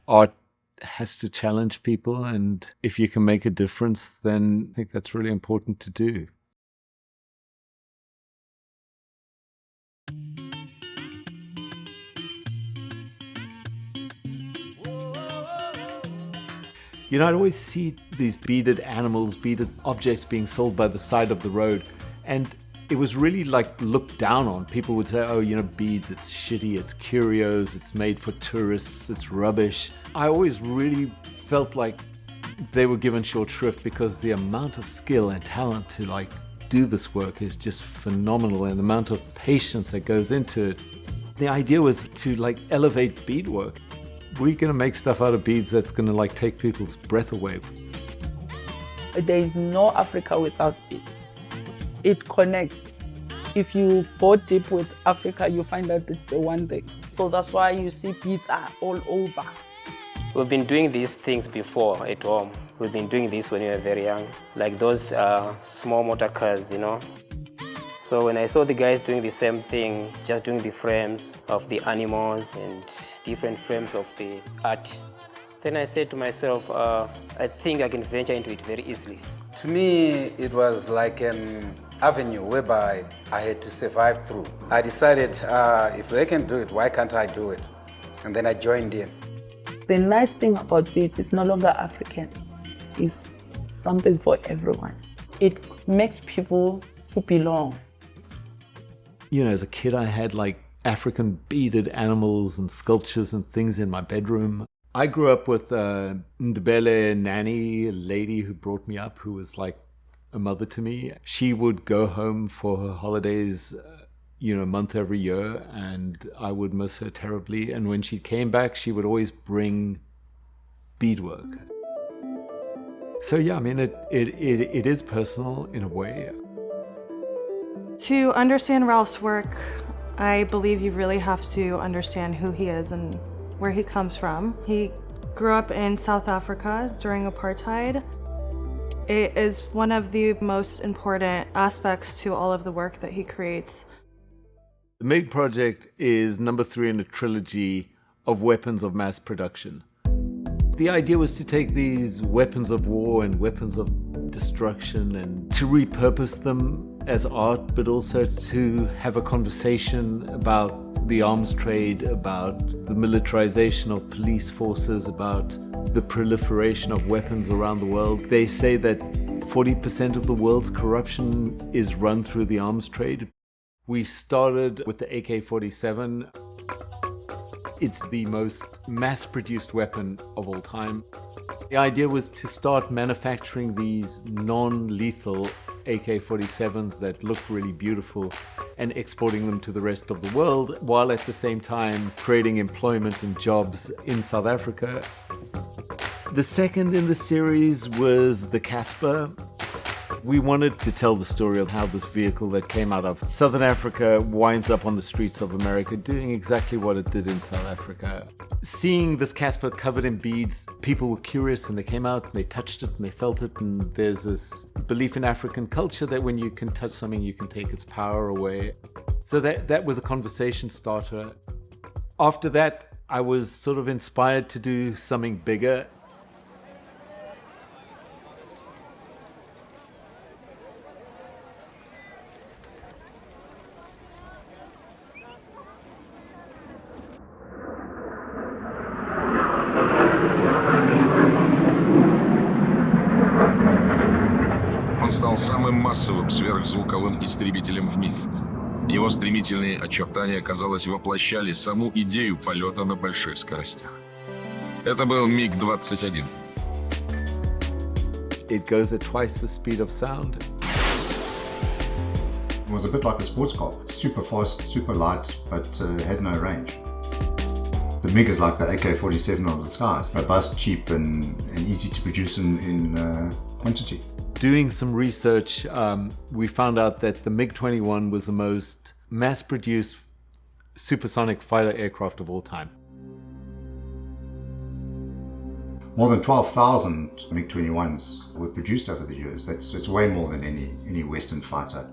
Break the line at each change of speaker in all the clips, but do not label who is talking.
art has to challenge people, and if you can make a difference, then I think that's really important to do. You know, I'd always see these beaded animals, beaded objects being sold by the side of the road, and it was really like looked down on. People would say, oh, you know, beads, it's shitty, it's curios, it's made for tourists, it's rubbish. I always really felt like they were given short shrift because the amount of skill and talent to like do this work is just phenomenal, and the amount of patience that goes into it. The idea was to like elevate beadwork. We're gonna make stuff out of beads that's gonna like take people's breath away.
There is no Africa without beads. It connects. If you go deep with Africa, you find that it's the one thing. So that's why you see beads are all over.
We've been doing these things before at home. We've been doing this when we were very young, like those small motor cars, you know. So when I saw the guys doing the same thing, just doing the frames of the animals and different frames of the art, then I said to myself, I think I can venture into it very easily.
To me, it was like an avenue whereby I had to survive through. I decided, if they can do it, why can't I do it? And then I joined in.
The nice thing about beads is no longer African. It's something for everyone. It makes people to belong.
You know, as a kid, I had like African beaded animals and sculptures and things in my bedroom. I grew up with a Ndebele nanny, a lady who brought me up, who was like a mother to me. She would go home for her holidays, you know, a month every year, and I would miss her terribly. And when she came back, she would always bring beadwork. So yeah, I mean, it is personal in a way.
To understand Ralph's work, I believe you really have to understand who he is and where he comes from. He grew up in South Africa during Apartheid. It is one of the most important aspects to all of the work that he creates.
The MiG project is number 3 in a trilogy of weapons of mass production. The idea was to take these weapons of war and weapons of destruction and to repurpose them as art, but also to have a conversation about the arms trade, about the militarization of police forces, about the proliferation of weapons around the world. They say that 40% of the world's corruption is run through the arms trade. We started with the AK-47. It's the most mass-produced weapon of all time. The idea was to start manufacturing these non-lethal AK-47s that look really beautiful and exporting them to the rest of the world, while at the same time creating employment and jobs in South Africa. The second in the series was the Casper. We wanted to tell the story of how this vehicle that came out of Southern Africa winds up on the streets of America doing exactly what it did in South Africa. Seeing this Casper covered in beads, people were curious and they came out and they touched it and they felt it, and there's this belief in African culture that when you can touch something, you can take its power away. So that was a conversation starter. After that, I was sort of inspired to do something bigger.
Он стал самым массовым сверхзвуковым истребителем в мире. Его стремительные очертания, казалось, воплощали саму идею полета на больших скоростях. Это был MiG-21.
It goes at twice the speed of sound.
It was a bit like a sports car, super fast, super light, but had no range. The MiG is like the AK-47 of the skies, robust, cheap, and easy to produce in quantity.
Doing some research, we found out that the MiG-21 was the most mass-produced supersonic fighter aircraft of all time.
More than 12,000 MiG-21s were produced over the years. That's way more than any Western fighter.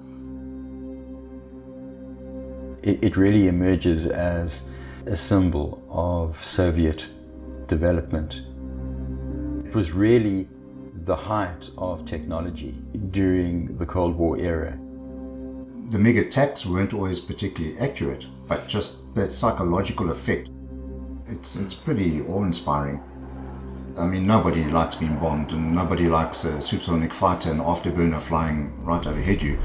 It really emerges as a symbol of Soviet development. It was really the height of technology during the Cold War era.
The MiG attacks weren't always particularly accurate, but just that psychological effect, it's pretty awe-inspiring. I mean, nobody likes being bombed, and nobody likes a supersonic fighter and afterburner flying right overhead you.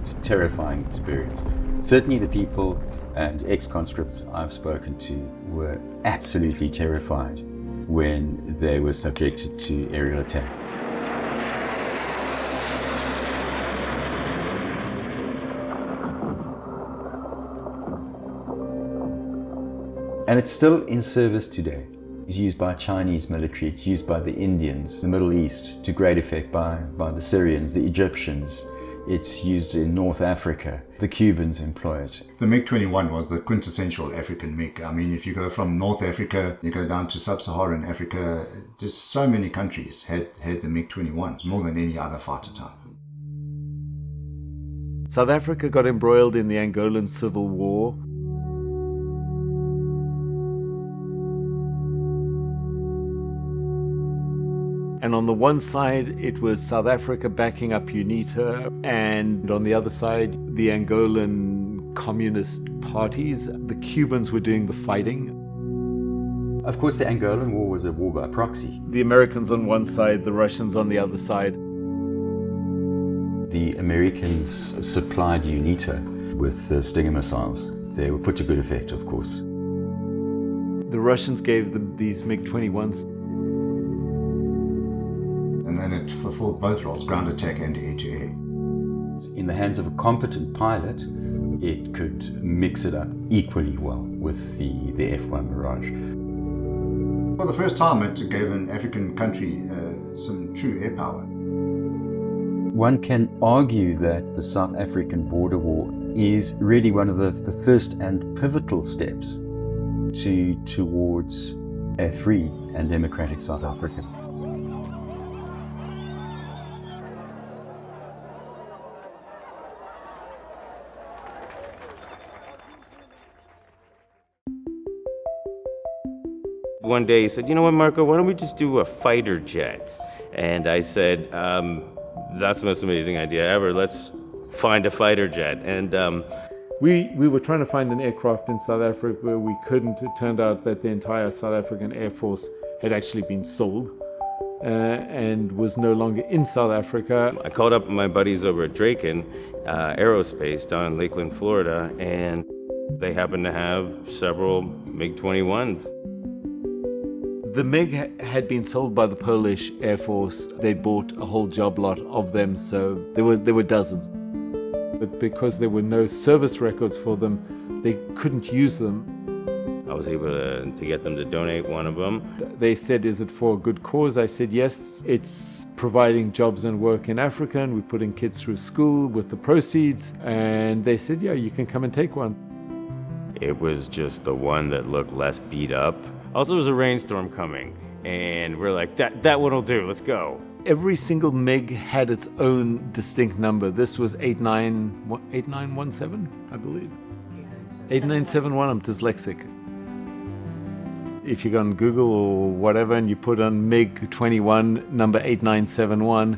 It's a terrifying experience. Certainly the people and ex-conscripts I've spoken to were absolutely terrified when they were subjected to aerial attack. And it's still in service today. It's used by Chinese military, it's used by the Indians, the Middle East, to great effect by the Syrians, the Egyptians. It's used in North Africa. The Cubans employ it.
The MiG-21 was the quintessential African MiG. I mean, if you go from North Africa, you go down to Sub-Saharan Africa, just so many countries had the MiG-21, more than any other fighter type.
South Africa got embroiled in the Angolan Civil War. And on the one side, it was South Africa backing up UNITA, and on the other side, the Angolan communist parties. The Cubans were doing the fighting.
Of course, the Angolan War was a war by proxy.
The Americans on one side, the Russians on the other side.
The Americans supplied UNITA with the Stinger missiles. They were put to good effect, of course.
The Russians gave them these MiG-21s.
And then it fulfilled both roles, ground attack and air-to-air.
In the hands of a competent pilot, it could mix it up equally well with the F-1 Mirage.
For the first time, it gave an African country some true air power.
One can argue that the South African border war is really one of the first and pivotal steps towards a free and democratic South Africa.
One day he said, you know what, Marco, why don't we just do a fighter jet? And I said, that's the most amazing idea ever. Let's find a fighter jet. And
we were trying to find an aircraft in South Africa. We couldn't. It turned out that the entire South African Air Force had actually been sold and was no longer in South Africa.
I called up my buddies over at Draken Aerospace down in Lakeland, Florida, and they happened to have several MiG-21s.
The MiG had been sold by the Polish Air Force. They bought a whole job lot of them, so there were dozens. But because there were no service records for them, they couldn't use them.
I was able to get them to donate one of them.
They said, is it for a good cause? I said, yes, it's providing jobs and work in Africa, and we're putting kids through school with the proceeds. And they said, yeah, you can come and take one.
It was just the one that looked less beat up. Also, there was a rainstorm coming, and we're like, that one will do, let's go.
Every single MiG had its own distinct number. This was 8917, I believe. 8971, I'm dyslexic. If you go on Google or whatever and you put on MiG-21 number 8971,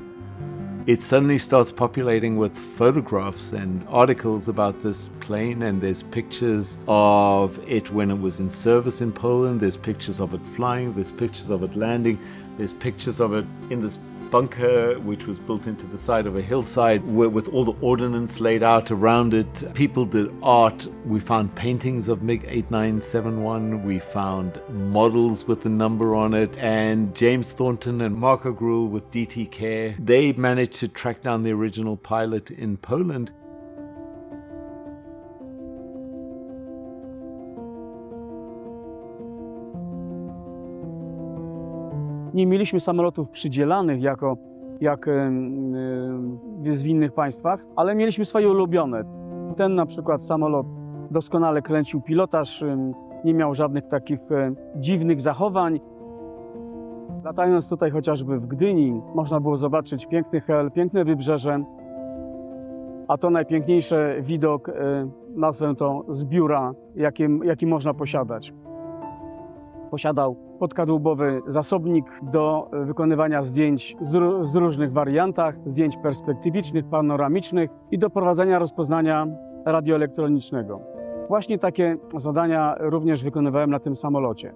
it suddenly starts populating with photographs and articles about this plane, and there's pictures of it when it was in service in Poland, there's pictures of it flying, there's pictures of it landing, there's pictures of it in this bunker which was built into the side of a hillside with all the ordnance laid out around it. People did art. We found paintings of MiG-8971. We found models with the number on it. And James Thornton and Marco Gruhl with DT Care, they managed to track down the original pilot in Poland.
Nie mieliśmy samolotów przydzielanych jak jest w innych państwach, ale mieliśmy swoje ulubione. Ten na przykład samolot doskonale kręcił pilotaż, nie miał żadnych takich dziwnych zachowań. Latając tutaj chociażby w Gdyni, można było zobaczyć piękny hel, piękne wybrzeże, a to najpiękniejszy widok, nazwę to z biura, jaki można posiadać. Posiadał podkadłubowy zasobnik do wykonywania zdjęć z różnych wariantach, zdjęć perspektywicznych, panoramicznych i do prowadzenia rozpoznania radioelektronicznego. Właśnie takie zadania również wykonywałem na tym samolocie.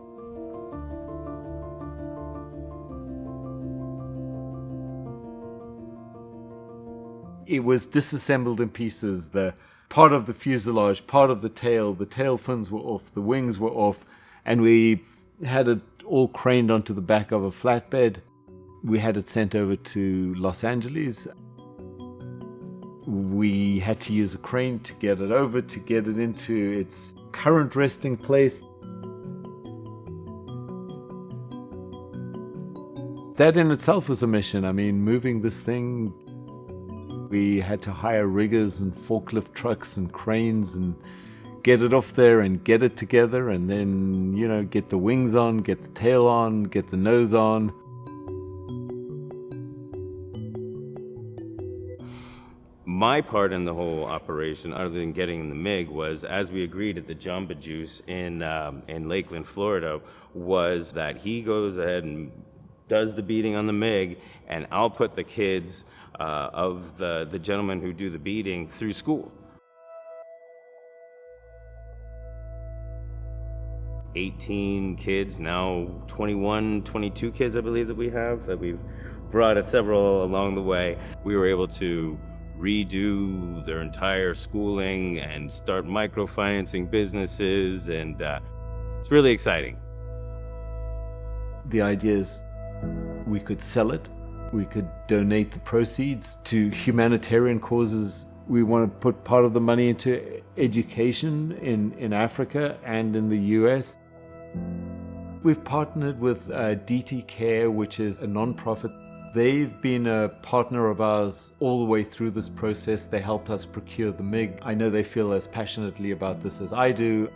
It was disassembled in pieces. The part of the fuselage, part of the tail fins were off, the wings were off, and we had it all craned onto the back of a flatbed. We had it sent over to Los Angeles. We had to use a crane to get it over, to get it into its current resting place. That in itself was a mission. I mean, moving this thing, we had to hire riggers and forklift trucks and cranes and get it off there and get it together, and then, you know, get the wings on, get the tail on, get the nose on.
My part in the whole operation, other than getting the MiG, was, as we agreed at the Jamba Juice in Lakeland, Florida, was that he goes ahead and does the beading on the MiG, and I'll put the kids of the gentlemen who do the beading through school. 18 kids, now 21, 22 kids I believe that we have, that we've brought several along the way. We were able to redo their entire schooling and start microfinancing businesses, and it's really exciting.
The idea is we could sell it, we could donate the proceeds to humanitarian causes. We want to put part of the money into education in Africa and in the US. We've partnered with DT Care, which is a non-profit. They've been a partner of ours all the way through this process. They helped us procure the MiG. I know they feel as passionately about this as I do.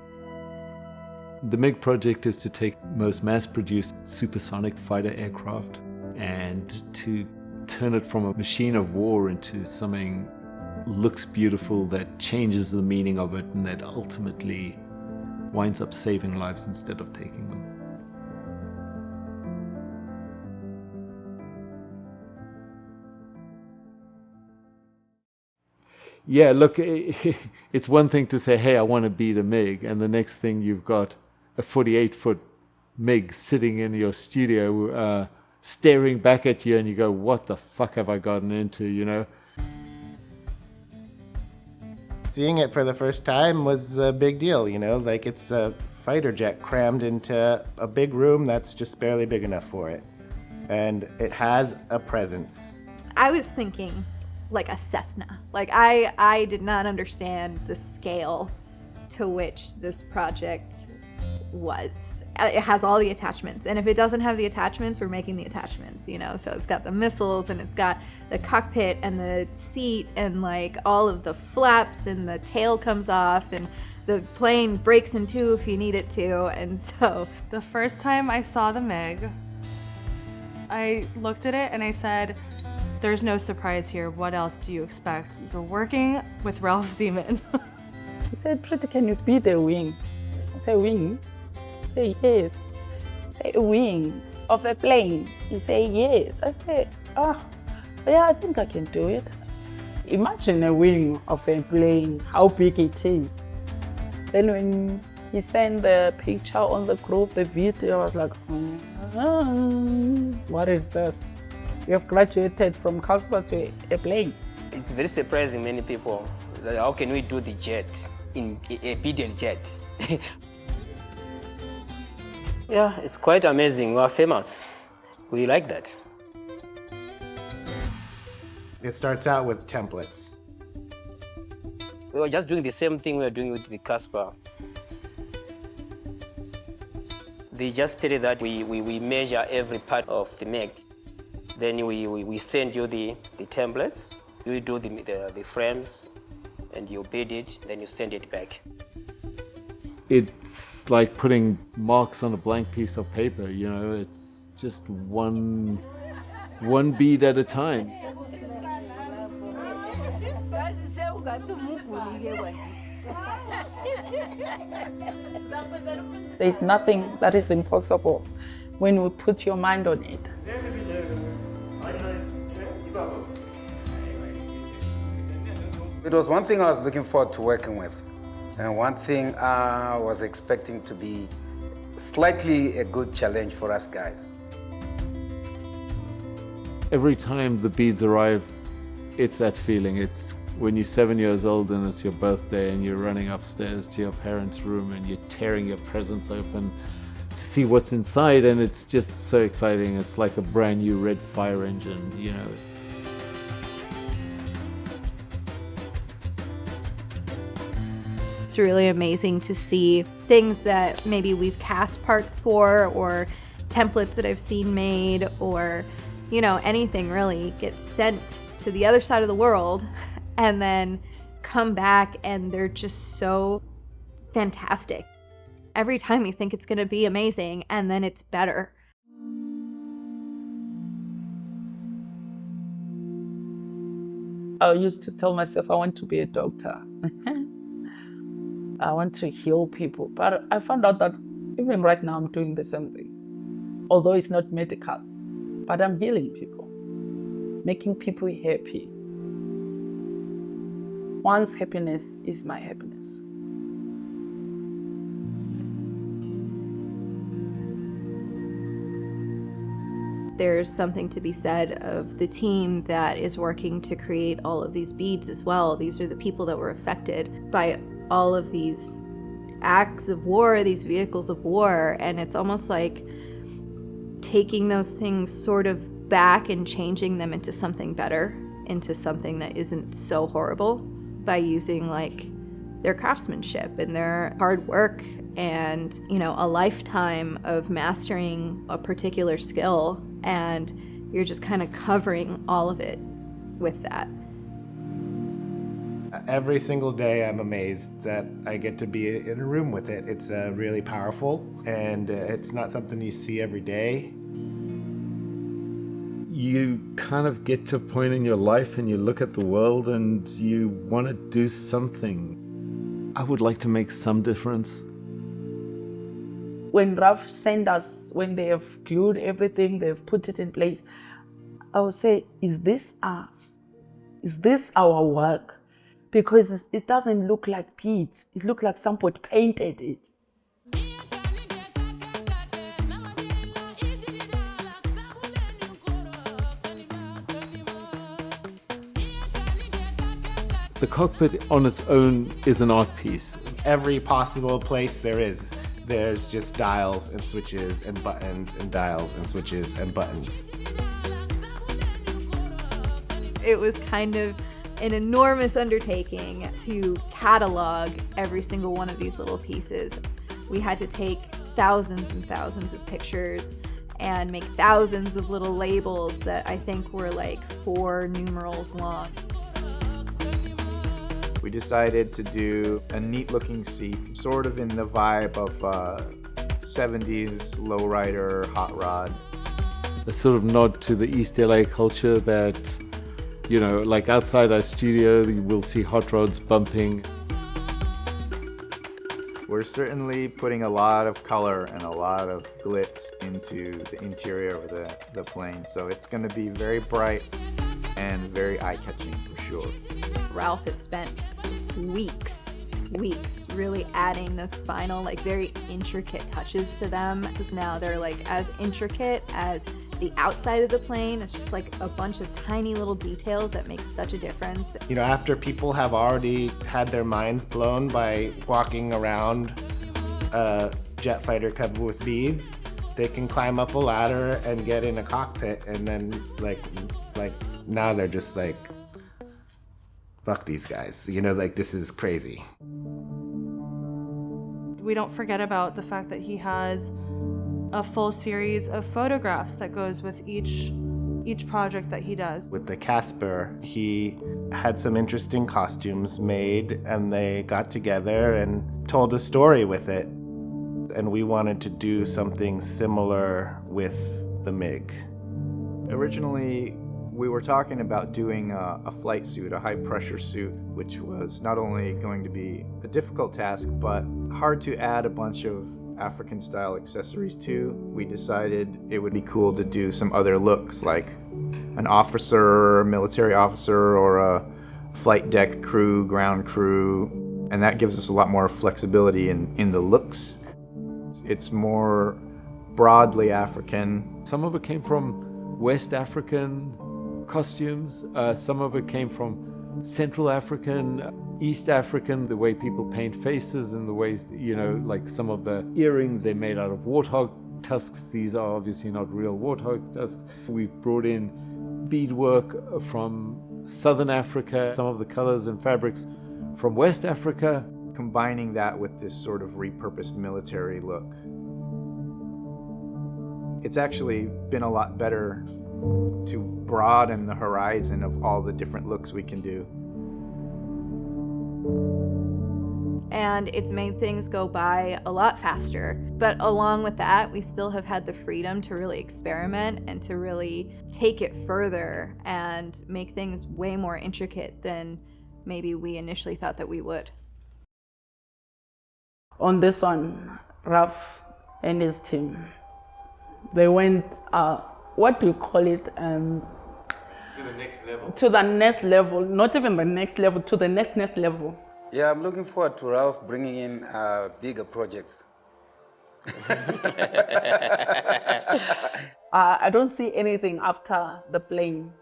The MiG project is to take most mass-produced supersonic fighter aircraft and to turn it from a machine of war into something that looks beautiful, that changes the meaning of it, and that ultimately winds up saving lives instead of taking them. Yeah, look, it's one thing to say, hey, I want to beat a MiG, and the next thing you've got a 48-foot MiG sitting in your studio staring back at you, and you go, what the fuck have I gotten into, you know?
Seeing it for the first time was a big deal, you know, like it's a fighter jet crammed into a big room that's just barely big enough for it. And it has a presence.
I was thinking like a Cessna. Like I did not understand the scale to which this project was. It has all the attachments, and if it doesn't have the attachments, we're making the attachments, you know? So it's got the missiles, and it's got the cockpit and the seat and like all of the flaps, and the tail comes off, and the plane breaks in two if you need it to. And so
the first time I saw the MiG, I looked at it and I said, there's no surprise here. What else do you expect? You're working with Ralph Ziman.
He said, Pretty, can you beat a wing? I said, wing? I say, yes. I say, a wing of a plane? He say, yes. I say, yeah, I think I can do it. Imagine a wing of a plane, how big it is. Then when he sent the picture on the group, the video, I was like, what is this? You have graduated from Casper to a plane.
It's very surprising many people. Like, how can we do the jet in a beaded jet? Yeah, it's quite amazing. We are famous. We like that.
It starts out with templates.
We were just doing the same thing we were doing with the Casper. They just stated that we measure every part of the MiG. Then we send you the templates. You do the frames, and you bead it, then you send it back.
It's like putting marks on a blank piece of paper, you know, it's just one bead at a time.
There's nothing that is impossible. when you put your mind on it.
It was one thing I was looking forward to working with, and one thing I was expecting to be slightly a good challenge for us guys.
Every time the beads arrive, it's that feeling. It's when you're 7 years old and it's your birthday and you're running upstairs to your parents' room and you're tearing your presents open to see what's inside, and it's just so exciting. It's like a brand new red fire engine, you know.
It's really amazing to see things that maybe we've cast parts for, or templates that I've seen made, or, you know, anything really gets sent to the other side of the world and then come back and they're just so fantastic. Every time you think it's going to be amazing and then it's better.
I used to tell myself I want to be a doctor. I want to heal people, but I found out that even right now I'm doing the same thing. Although it's not medical, but I'm healing people, making people happy. One's happiness is my happiness.
There's something to be said of the team that is working to create all of these beads as well. These are the people that were affected by all of these acts of war, these vehicles of war, and it's almost like taking those things sort of back and changing them into something better, into something that isn't so horrible, by using like their craftsmanship and their hard work and, you know, a lifetime of mastering a particular skill, and you're just kind of covering all of it with that.
Every single day I'm amazed that I get to be in a room with it. It's really powerful, and it's not something you see every day.
You kind of get to a point in your life and you look at the world and you want to do something. I would like to make some difference.
When Ralph sent us, when they have glued everything, they've put it in place, I would say, is this us? Is this our work? Because it doesn't look like beads. It looks like somebody painted it.
The cockpit on its own is an art piece.
Every possible place there's just dials and switches and buttons and dials and switches and buttons.
It was kind of an enormous undertaking to catalog every single one of these little pieces. We had to take thousands and thousands of pictures and make thousands of little labels that I think were like 4 numerals long.
We decided to do a neat looking seat, sort of in the vibe of 70s lowrider hot rod.
A sort of nod to the East LA culture that, you know, like outside our studio, you will see hot rods bumping.
We're certainly putting a lot of color and a lot of glitz into the interior of the plane. So it's going to be very bright and very eye-catching for sure.
Ralph has spent weeks really adding this final, like, very intricate touches to them, because now they're like as intricate as the outside of the plane. It's just like a bunch of tiny little details that make such a difference.
You know, after people have already had their minds blown by walking around a jet fighter covered with beads, they can climb up a ladder and get in a cockpit, and then like now they're just like, fuck these guys, you know, like, this is crazy.
We don't forget about the fact that he has a full series of photographs that goes with each project that he does.
With the Casper, he had some interesting costumes made, and they got together and told a story with it. And we wanted to do something similar with the MiG.
Originally, we were talking about doing a flight suit, a high-pressure suit, which was not only going to be a difficult task, but hard to add a bunch of African style accessories too, we decided it would be cool to do some other looks, like an officer, a military officer, or a flight deck crew, ground crew, and that gives us a lot more flexibility in the looks. It's more broadly African.
Some of it came from West African costumes, some of it came from Central African, East African, the way people paint faces and the ways, you know, like some of the earrings, they're made out of warthog tusks. These are obviously not real warthog tusks. We've brought in beadwork from Southern Africa, some of the colors and fabrics from West Africa.
Combining that with this sort of repurposed military look. It's actually been a lot better to broaden the horizon of all the different looks we can do.
And it's made things go by a lot faster. But along with that, we still have had the freedom to really experiment and to really take it further and make things way more intricate than maybe we initially thought that we would.
On this one, Ralph and his team, they went, what do you call it?
To the next level.
To the next level, not even the next level, to the next level.
Yeah, I'm looking forward to Ralph bringing in bigger projects.
I don't see anything after the plane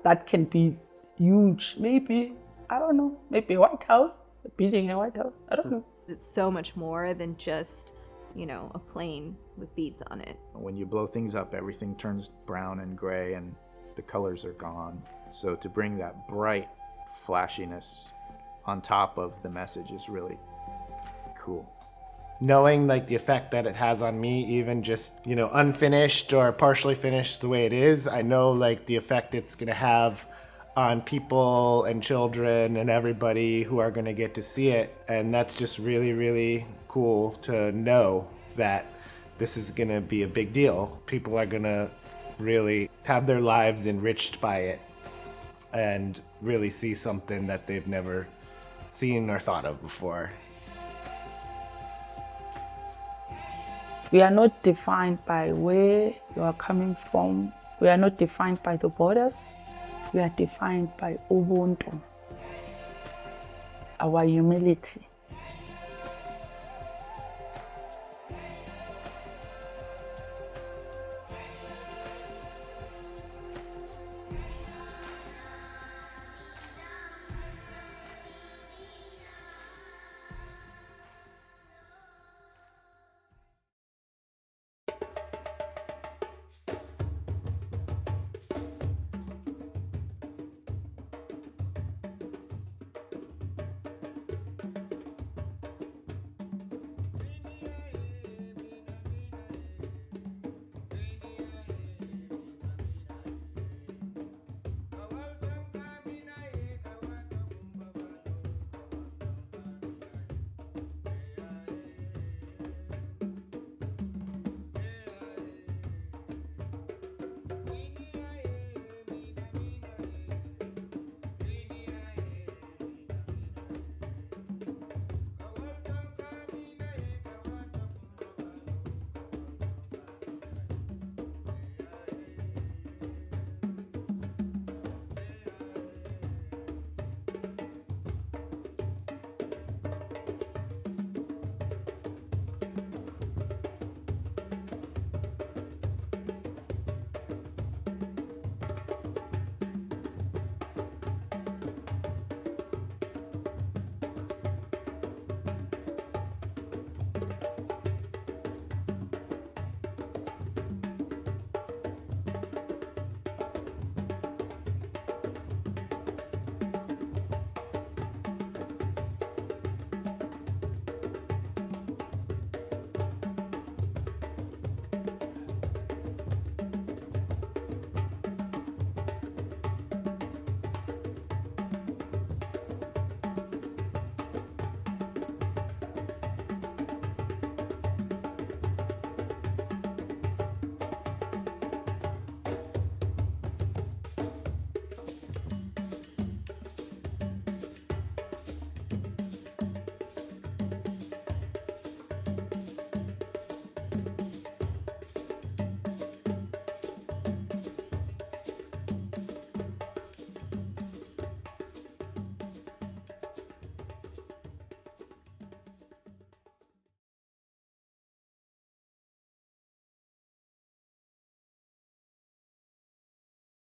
that can be huge. Maybe, I don't know, maybe a White House, building a White House, I don't know.
It's so much more than just, you know, a plane with beads on it.
When you blow things up, everything turns brown and gray and the colors are gone. So to bring that bright flashiness on top of the message is really cool.
Knowing like the effect that it has on me, even just, you know, unfinished or partially finished the way it is, I know like the effect it's gonna have on people and children and everybody who are gonna get to see it. And that's just really, really cool to know that this is gonna be a big deal. People are gonna really have their lives enriched by it and really see something that they've never seen or thought of before.
We are not defined by where you are coming from. We are not defined by the borders. We are defined by Ubuntu, our humility.